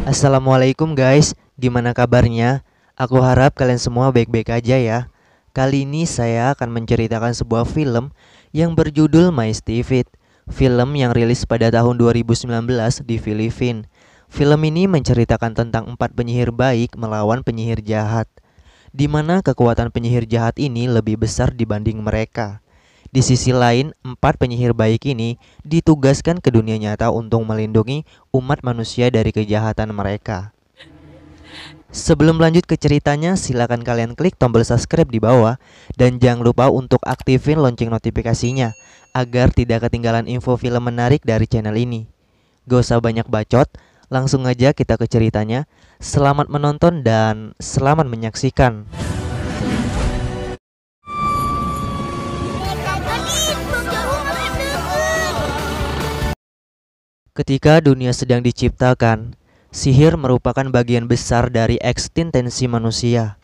Assalamualaikum guys, gimana kabarnya? Aku harap kalian semua baik-baik aja ya. Kali ini saya akan menceritakan sebuah film yang berjudul My Stupid. Film yang rilis pada tahun 2019 di Filipina. Film ini menceritakan tentang 4 penyihir baik melawan penyihir jahat, di mana kekuatan penyihir jahat ini lebih besar dibanding mereka. Di sisi lain, 4 penyihir baik ini ditugaskan ke dunia nyata untuk melindungi umat manusia dari kejahatan mereka. Sebelum lanjut ke ceritanya, silakan kalian klik tombol subscribe di bawah dan jangan lupa untuk aktifin lonceng notifikasinya agar tidak ketinggalan info film menarik dari channel ini. Gak usah banyak bacot, langsung aja kita ke ceritanya. Selamat menonton dan selamat menyaksikan. Ketika dunia sedang diciptakan, sihir merupakan bagian besar dari eksistensi manusia.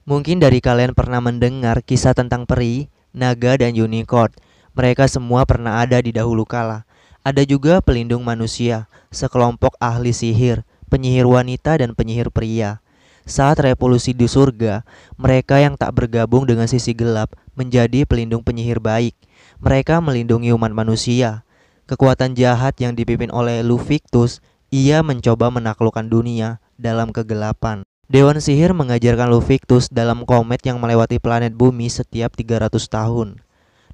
Mungkin dari kalian pernah mendengar kisah tentang peri, naga, dan unicorn. Mereka semua pernah ada di dahulu kala. Ada juga pelindung manusia, sekelompok ahli sihir, penyihir wanita dan penyihir pria. Saat revolusi di surga, mereka yang tak bergabung dengan sisi gelap menjadi pelindung penyihir baik. Mereka melindungi umat manusia. Kekuatan jahat yang dipimpin oleh Lufvictus, ia mencoba menaklukkan dunia dalam kegelapan. Dewan Sihir mengajarkan Lufvictus dalam komet yang melewati planet bumi setiap 300 tahun.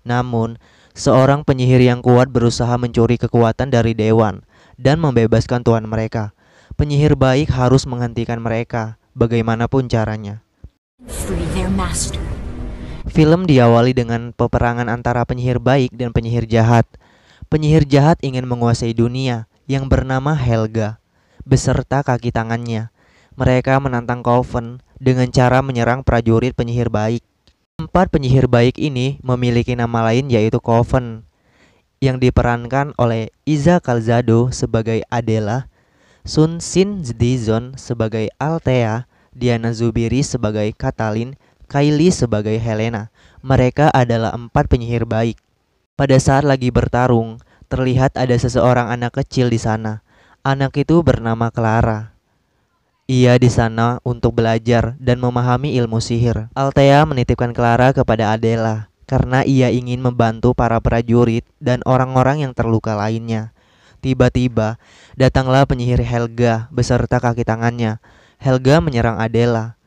Namun, seorang penyihir yang kuat berusaha mencuri kekuatan dari dewan dan membebaskan tuan mereka. Penyihir baik harus menghentikan mereka, bagaimanapun caranya. Film diawali dengan peperangan antara penyihir baik dan penyihir jahat. Penyihir jahat ingin menguasai dunia yang bernama Helga beserta kaki tangannya. Mereka menantang Coven dengan cara menyerang prajurit penyihir baik. 4 penyihir baik ini memiliki nama lain yaitu Coven, yang diperankan oleh Iza Calzado sebagai Adela, Sun Shin Dizon sebagai Althea, Diana Zubiri sebagai Katalin, Kylie sebagai Helena. Mereka adalah 4 penyihir baik. Pada saat lagi bertarung, terlihat ada seseorang anak kecil di sana. Anak itu bernama Clara. Ia di sana untuk belajar dan memahami ilmu sihir. Althea menitipkan Clara kepada Adela karena ia ingin membantu para prajurit dan orang-orang yang terluka lainnya. Tiba-tiba, datanglah penyihir Helga beserta kaki tangannya. Helga menyerang Adela.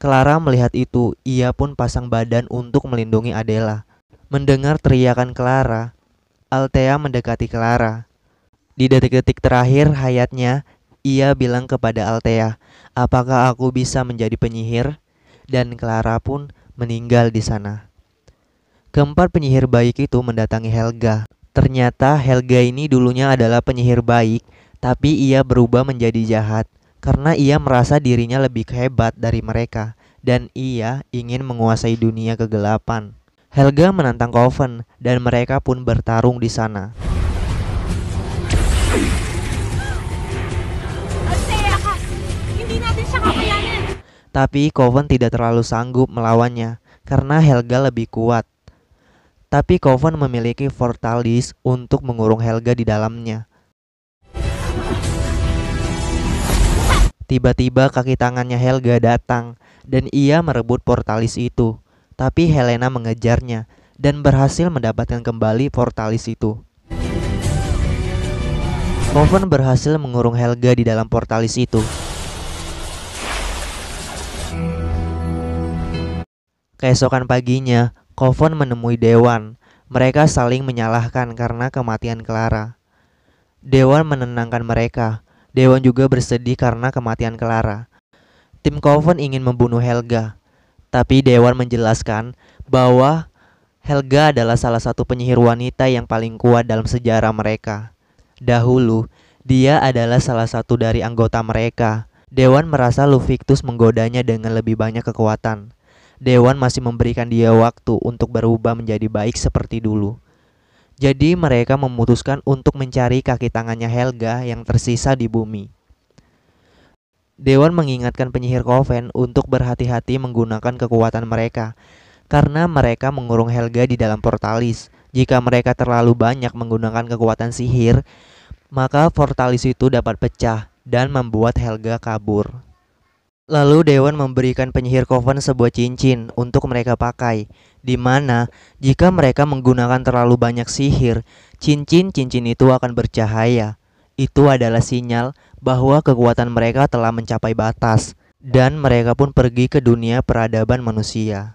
Clara melihat itu, ia pun pasang badan untuk melindungi Adela. Mendengar teriakan Clara, Althea mendekati Clara. Di detik-detik terakhir hayatnya, ia bilang kepada Althea, "Apakah aku bisa menjadi penyihir?" Dan Clara pun meninggal di sana. Keempat penyihir baik itu mendatangi Helga. Ternyata Helga ini dulunya adalah penyihir baik, tapi ia berubah menjadi jahat karena ia merasa dirinya lebih hebat dari mereka dan ia ingin menguasai dunia kegelapan. Helga menantang Coven dan mereka pun bertarung di sana. Tapi Coven tidak terlalu sanggup melawannya karena Helga lebih kuat. Tapi Coven memiliki Fortalis untuk mengurung Helga di dalamnya. Tiba-tiba kaki tangannya Helga datang dan ia merebut Fortalis itu. Tapi Helena mengejarnya dan berhasil mendapatkan kembali Fortalis itu. Coven berhasil mengurung Helga di dalam Fortalis itu. Keesokan paginya, Coven menemui Dewan. Mereka saling menyalahkan karena kematian Clara. Dewan menenangkan mereka. Dewan juga bersedih karena kematian Clara. Tim Coven ingin membunuh Helga. Tapi Dewan menjelaskan bahwa Helga adalah salah satu penyihir wanita yang paling kuat dalam sejarah mereka. Dahulu, dia adalah salah satu dari anggota mereka. Dewan merasa Lufvictus menggodanya dengan lebih banyak kekuatan. Dewan masih memberikan dia waktu untuk berubah menjadi baik seperti dulu. Jadi mereka memutuskan untuk mencari kaki tangannya Helga yang tersisa di bumi. Dewan mengingatkan penyihir Coven untuk berhati-hati menggunakan kekuatan mereka karena mereka mengurung Helga di dalam Fortalis. Jika mereka terlalu banyak menggunakan kekuatan sihir, maka Fortalis itu dapat pecah dan membuat Helga kabur. Lalu Dewan memberikan penyihir Coven sebuah cincin untuk mereka pakai, di mana jika mereka menggunakan terlalu banyak sihir, cincin-cincin itu akan bercahaya. Itu adalah sinyal bahwa kekuatan mereka telah mencapai batas, dan mereka pun pergi ke dunia peradaban manusia.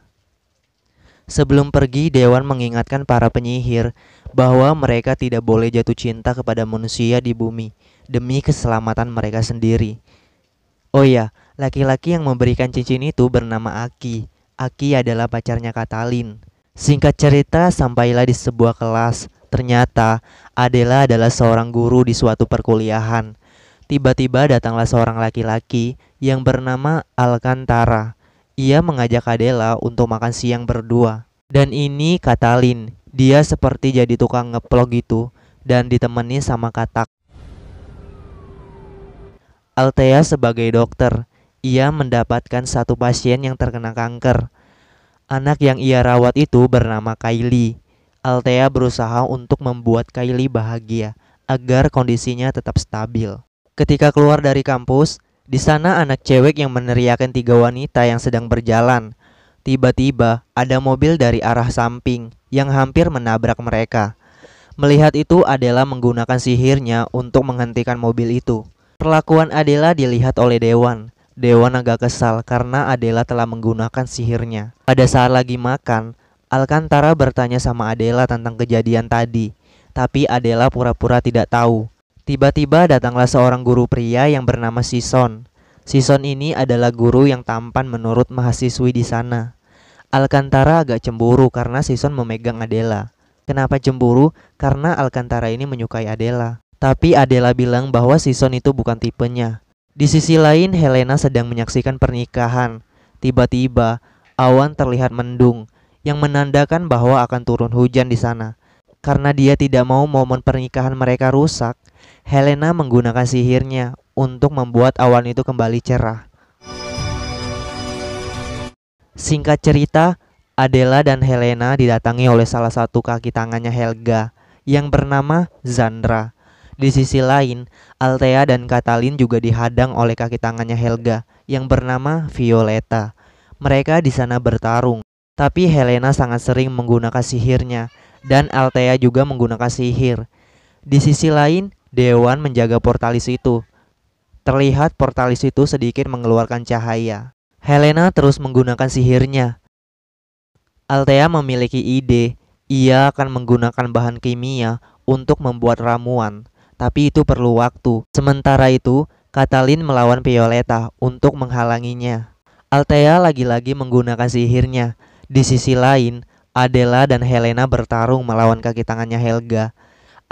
Sebelum pergi, Dewan mengingatkan para penyihir bahwa mereka tidak boleh jatuh cinta kepada manusia di bumi demi keselamatan mereka sendiri. Oh ya, laki-laki yang memberikan cincin itu bernama Aki. Aki adalah pacarnya Katalin. Singkat cerita, sampailah di sebuah kelas. Ternyata Adela adalah seorang guru di suatu perkuliahan. Tiba-tiba datanglah seorang laki-laki yang bernama Alcantara. Ia mengajak Adela untuk makan siang berdua. Dan ini Katalin. Dia seperti jadi tukang ngeplok gitu dan ditemani sama Katak. Althea sebagai dokter, ia mendapatkan satu pasien yang terkena kanker. Anak yang ia rawat itu bernama Kylie. Althea berusaha untuk membuat Kylie bahagia agar kondisinya tetap stabil. Ketika keluar dari kampus, di sana anak cewek yang meneriakan 3 wanita yang sedang berjalan. Tiba-tiba ada mobil dari arah samping yang hampir menabrak mereka. Melihat itu, Adela menggunakan sihirnya untuk menghentikan mobil itu. Perlakuan Adela dilihat oleh Dewan. Dewan agak kesal karena Adela telah menggunakan sihirnya. Pada saat lagi makan, Alcantara bertanya sama Adela tentang kejadian tadi. Tapi Adela pura-pura tidak tahu. Tiba-tiba datanglah seorang guru pria yang bernama Sison. Sison ini adalah guru yang tampan menurut mahasiswi di sana. Alcantara agak cemburu karena Sison memegang Adela. Kenapa cemburu? Karena Alcantara ini menyukai Adela. Tapi Adela bilang bahwa Sison itu bukan tipenya. Di sisi lain, Helena sedang menyaksikan pernikahan. Tiba-tiba, awan terlihat mendung, yang menandakan bahwa akan turun hujan di sana. Karena dia tidak mau momen pernikahan mereka rusak, Helena menggunakan sihirnya untuk membuat awan itu kembali cerah. Singkat cerita, Adela dan Helena didatangi oleh salah satu kaki tangannya Helga, yang bernama Zandra. Di sisi lain, Althea dan Katalin juga dihadang oleh kaki tangannya Helga yang bernama Violeta. Mereka di sana bertarung, tapi Helena sangat sering menggunakan sihirnya dan Althea juga menggunakan sihir. Di sisi lain, Dewan menjaga portalis itu. Terlihat portalis itu sedikit mengeluarkan cahaya. Helena terus menggunakan sihirnya. Althea memiliki ide, ia akan menggunakan bahan kimia untuk membuat ramuan. Tapi itu perlu waktu. Sementara itu, Katalin melawan Violeta untuk menghalanginya. Althea lagi-lagi menggunakan sihirnya. Di sisi lain, Adela dan Helena bertarung melawan kaki tangannya Helga.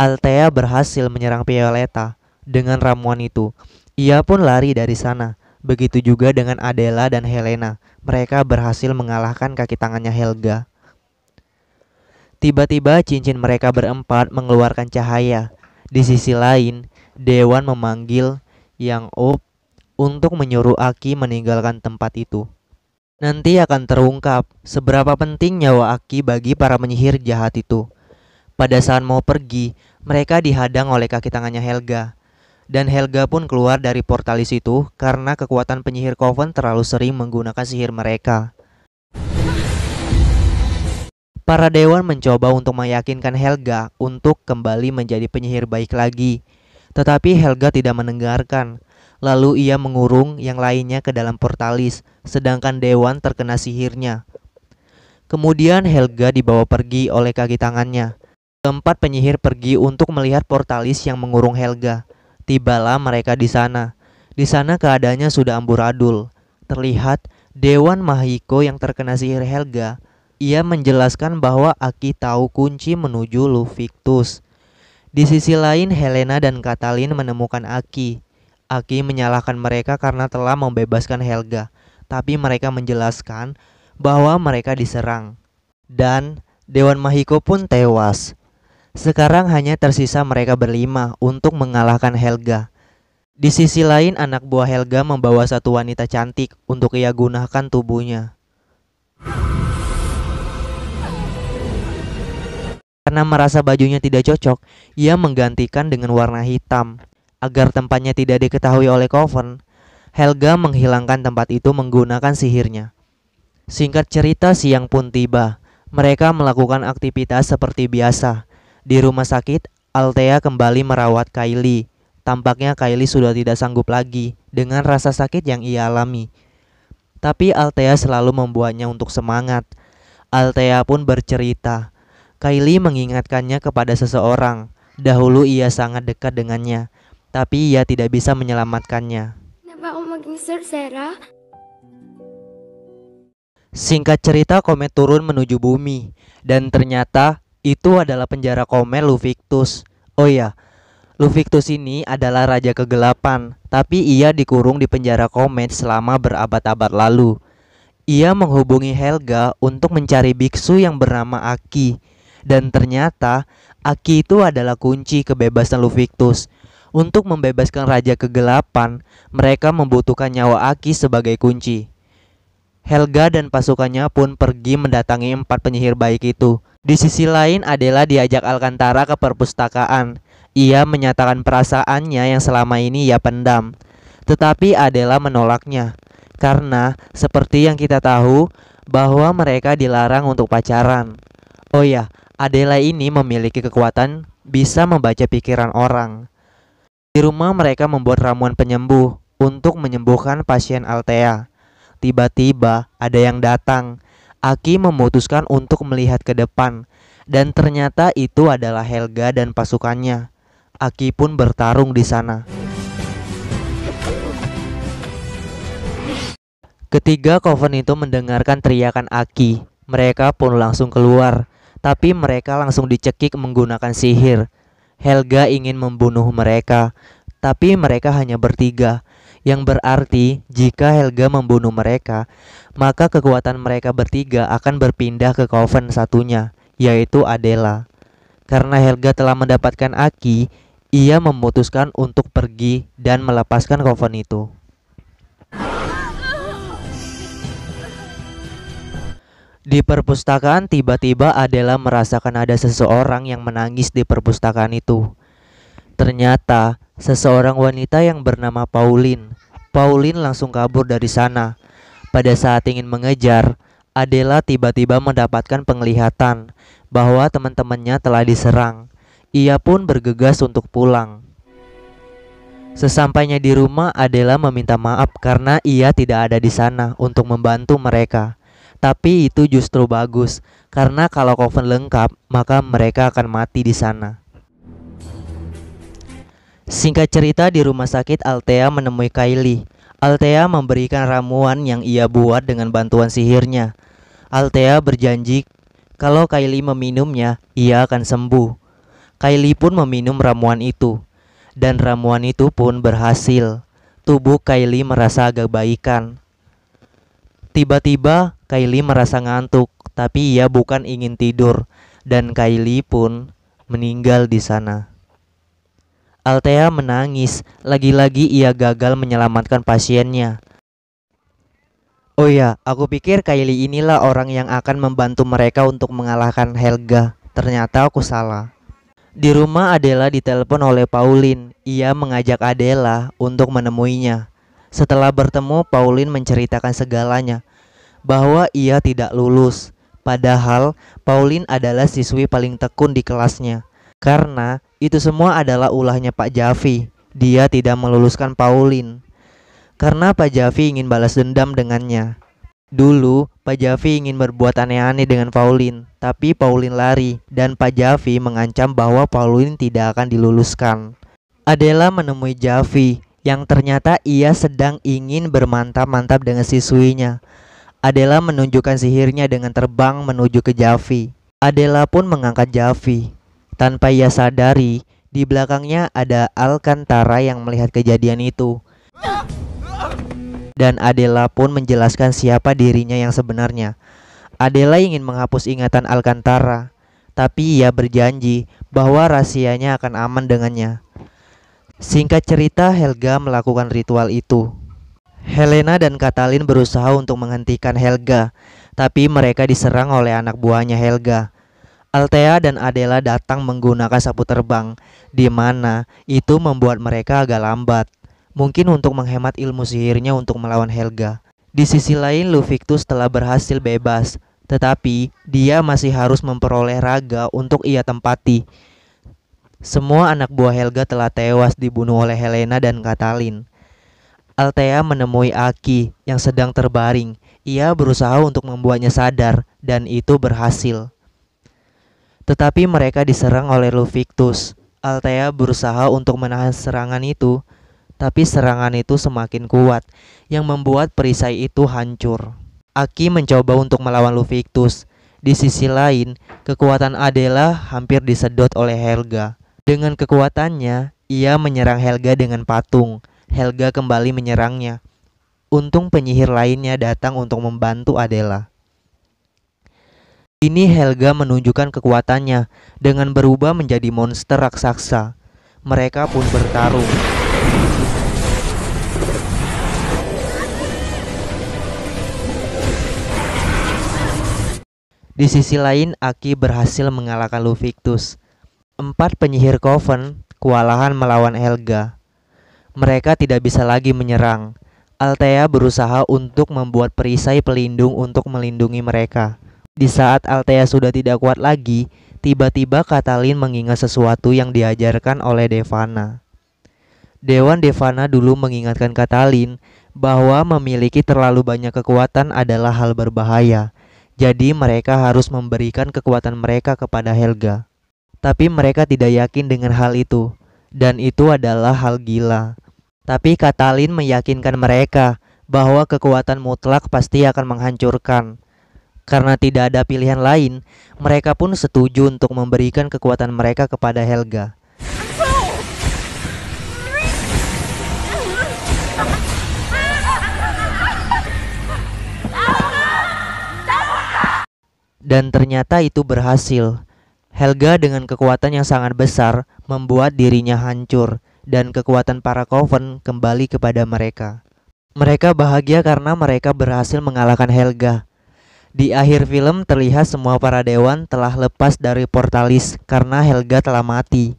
Althea berhasil menyerang Violeta dengan ramuan itu. Ia pun lari dari sana. Begitu juga dengan Adela dan Helena. Mereka berhasil mengalahkan kaki tangannya Helga. Tiba-tiba cincin mereka berempat mengeluarkan cahaya. Di sisi lain, Dewan memanggil Yang Op untuk menyuruh Aki meninggalkan tempat itu. Nanti akan terungkap seberapa penting nyawa Aki bagi para penyihir jahat itu. Pada saat mau pergi, mereka dihadang oleh kaki tangannya Helga. Dan Helga pun keluar dari portalis itu karena kekuatan penyihir Coven terlalu sering menggunakan sihir mereka. Para dewan mencoba untuk meyakinkan Helga untuk kembali menjadi penyihir baik lagi. Tetapi Helga tidak mendengarkan. Lalu ia mengurung yang lainnya ke dalam portalis, sedangkan dewan terkena sihirnya. Kemudian Helga dibawa pergi oleh kaki tangannya. Keempat penyihir pergi untuk melihat portalis yang mengurung Helga. Tibalah mereka di sana. Di sana keadaannya sudah amburadul. Terlihat Dewan Mahiko yang terkena sihir Helga. Ia menjelaskan bahwa Aki tahu kunci menuju Luvictus. Di sisi lain, Helena dan Katalin menemukan Aki. Aki menyalahkan mereka karena telah membebaskan Helga, tapi mereka menjelaskan bahwa mereka diserang. Dan Dewan Mahiko pun tewas. Sekarang hanya tersisa mereka berlima untuk mengalahkan Helga. Di sisi lain, anak buah Helga membawa satu wanita cantik untuk ia gunakan tubuhnya. Karena merasa bajunya tidak cocok, ia menggantikan dengan warna hitam. Agar tempatnya tidak diketahui oleh Coven, Helga menghilangkan tempat itu menggunakan sihirnya. Singkat cerita, siang pun tiba. Mereka melakukan aktivitas seperti biasa. Di rumah sakit, Althea kembali merawat Kylie. Tampaknya Kylie sudah tidak sanggup lagi dengan rasa sakit yang ia alami. Tapi Althea selalu membuatnya untuk semangat. Althea pun bercerita. Kylie mengingatkannya kepada seseorang. Dahulu ia sangat dekat dengannya, tapi ia tidak bisa menyelamatkannya. Kenapa aku maging Sir Sarah? Singkat cerita, komet turun menuju bumi, dan ternyata itu adalah penjara komet Luvictus. Oh ya, Luvictus ini adalah raja kegelapan, tapi ia dikurung di penjara komet selama berabad-abad lalu. Ia menghubungi Helga untuk mencari biksu yang bernama Aki, dan ternyata Aki itu adalah kunci kebebasan Luvictus. Untuk membebaskan raja kegelapan, mereka membutuhkan nyawa Aki sebagai kunci. Helga dan pasukannya pun pergi mendatangi 4 penyihir baik itu. Di sisi lain, Adela diajak Alcantara ke perpustakaan. Ia menyatakan perasaannya yang selama ini ia pendam. Tetapi Adela menolaknya, karena seperti yang kita tahu bahwa mereka dilarang untuk pacaran. Oh ya, Adela ini memiliki kekuatan bisa membaca pikiran orang. Di rumah mereka membuat ramuan penyembuh untuk menyembuhkan pasien Althea. Tiba-tiba ada yang datang. Aki memutuskan untuk melihat ke depan, dan ternyata itu adalah Helga dan pasukannya. Aki pun bertarung di sana. Ketiga Coven itu mendengarkan teriakan Aki. Mereka pun langsung keluar, tapi mereka langsung dicekik menggunakan sihir. Helga ingin membunuh mereka, tapi mereka hanya bertiga. Yang berarti jika Helga membunuh mereka, maka kekuatan mereka bertiga akan berpindah ke Coven satunya, yaitu Adela. Karena Helga telah mendapatkan Aki, ia memutuskan untuk pergi dan melepaskan Coven itu. Di perpustakaan, tiba-tiba Adela merasakan ada seseorang yang menangis di perpustakaan itu. Ternyata seseorang wanita yang bernama Pauline. Pauline langsung kabur dari sana. Pada saat ingin mengejar, Adela tiba-tiba mendapatkan penglihatan bahwa teman-temannya telah diserang. Ia pun bergegas untuk pulang. Sesampainya di rumah, Adela meminta maaf karena ia tidak ada di sana untuk membantu mereka. Tapi itu justru bagus, karena kalau Coven lengkap, maka mereka akan mati di sana. Singkat cerita, di rumah sakit Althea menemui Kylie. Althea memberikan ramuan yang ia buat dengan bantuan sihirnya. Althea berjanji kalau Kylie meminumnya, ia akan sembuh. Kylie pun meminum ramuan itu, dan ramuan itu pun berhasil. Tubuh Kylie merasa agak baikan. Tiba-tiba Kylie merasa ngantuk, tapi ia bukan ingin tidur, dan Kylie pun meninggal di sana. Althea menangis, lagi-lagi ia gagal menyelamatkan pasiennya. Oh ya, aku pikir Kylie inilah orang yang akan membantu mereka untuk mengalahkan Helga. Ternyata aku salah. Di rumah, Adela ditelepon oleh Pauline. Ia mengajak Adela untuk menemuinya. Setelah bertemu, Pauline menceritakan segalanya, bahwa ia tidak lulus. Padahal Pauline adalah siswi paling tekun di kelasnya. Karena itu semua adalah ulahnya Pak Jaffi. Dia tidak meluluskan Pauline karena Pak Jaffi ingin balas dendam dengannya. Dulu Pak Jaffi ingin berbuat aneh-aneh dengan Pauline, tapi Pauline lari dan Pak Jaffi mengancam bahwa Pauline tidak akan diluluskan. Adela menemui Jaffi yang ternyata ia sedang ingin bermantap-mantap dengan siswinya. Adela menunjukkan sihirnya dengan terbang menuju ke Jaffi. Adela pun mengangkat Jaffi. Tanpa ia sadari, di belakangnya ada Alcantara yang melihat kejadian itu. Dan Adela pun menjelaskan siapa dirinya yang sebenarnya. Adela ingin menghapus ingatan Alcantara, tapi ia berjanji bahwa rahasianya akan aman dengannya. Singkat cerita, Helga melakukan ritual itu. Helena dan Katalin berusaha untuk menghentikan Helga, tapi mereka diserang oleh anak buahnya Helga. Althea dan Adela datang menggunakan sapu terbang, di mana itu membuat mereka agak lambat. Mungkin untuk menghemat ilmu sihirnya untuk melawan Helga. Di sisi lain, Lufvictus telah berhasil bebas, tetapi dia masih harus memperoleh raga untuk ia tempati. Semua anak buah Helga telah tewas dibunuh oleh Helena dan Katalin. Althea menemui Aki yang sedang terbaring. Ia berusaha untuk membuatnya sadar dan itu berhasil. Tetapi mereka diserang oleh Lufvictus. Althea berusaha untuk menahan serangan itu, tapi serangan itu semakin kuat yang membuat perisai itu hancur. Aki mencoba untuk melawan Lufvictus. Di sisi lain, kekuatan Adela hampir disedot oleh Helga. Dengan kekuatannya, ia menyerang Helga dengan patung. Helga kembali menyerangnya. Untung penyihir lainnya datang untuk membantu Adela. Ini Helga menunjukkan kekuatannya dengan berubah menjadi monster raksasa. Mereka pun bertarung. Di sisi lain, Aki berhasil mengalahkan Lufvictus. 4 penyihir Coven kewalahan melawan Helga. Mereka tidak bisa lagi menyerang. Althea berusaha untuk membuat perisai pelindung untuk melindungi mereka. Di saat Althea sudah tidak kuat lagi, tiba-tiba Katalin mengingat sesuatu yang diajarkan oleh Devana. Dewan Devana dulu mengingatkan Katalin bahwa memiliki terlalu banyak kekuatan adalah hal berbahaya. Jadi mereka harus memberikan kekuatan mereka kepada Helga. Tapi mereka tidak yakin dengan hal itu, dan itu adalah hal gila. Tapi Katalin meyakinkan mereka bahwa kekuatan mutlak pasti akan menghancurkan. Karena tidak ada pilihan lain, mereka pun setuju untuk memberikan kekuatan mereka kepada Helga. Dan ternyata itu berhasil. Helga dengan kekuatan yang sangat besar membuat dirinya hancur dan kekuatan para Coven kembali kepada mereka. Mereka bahagia karena mereka berhasil mengalahkan Helga. Di akhir film terlihat semua para dewan telah lepas dari Portalis karena Helga telah mati.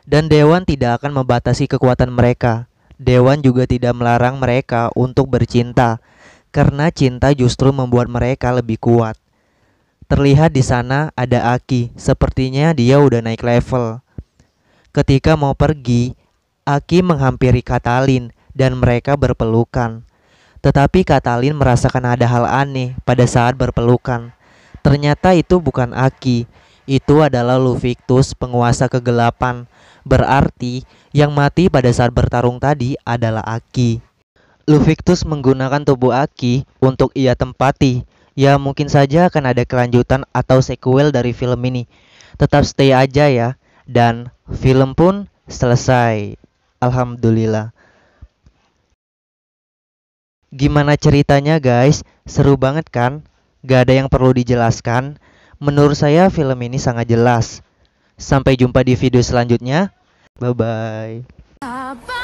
Dan dewan tidak akan membatasi kekuatan mereka. Dewan juga tidak melarang mereka untuk bercinta karena cinta justru membuat mereka lebih kuat. Terlihat di sana ada Aki, sepertinya dia udah naik level. Ketika mau pergi, Aki menghampiri Katalin dan mereka berpelukan. Tetapi Katalin merasakan ada hal aneh pada saat berpelukan. Ternyata itu bukan Aki, itu adalah Lufvictus, penguasa kegelapan. Berarti yang mati pada saat bertarung tadi adalah Aki. Lufvictus menggunakan tubuh Aki untuk ia tempati. Ya mungkin saja akan ada kelanjutan atau sequel dari film ini. Tetap stay aja ya. Dan film pun selesai. Alhamdulillah. Gimana ceritanya guys? Seru banget kan? Gak ada yang perlu dijelaskan. Menurut saya film ini sangat jelas. Sampai jumpa di video selanjutnya. Bye bye.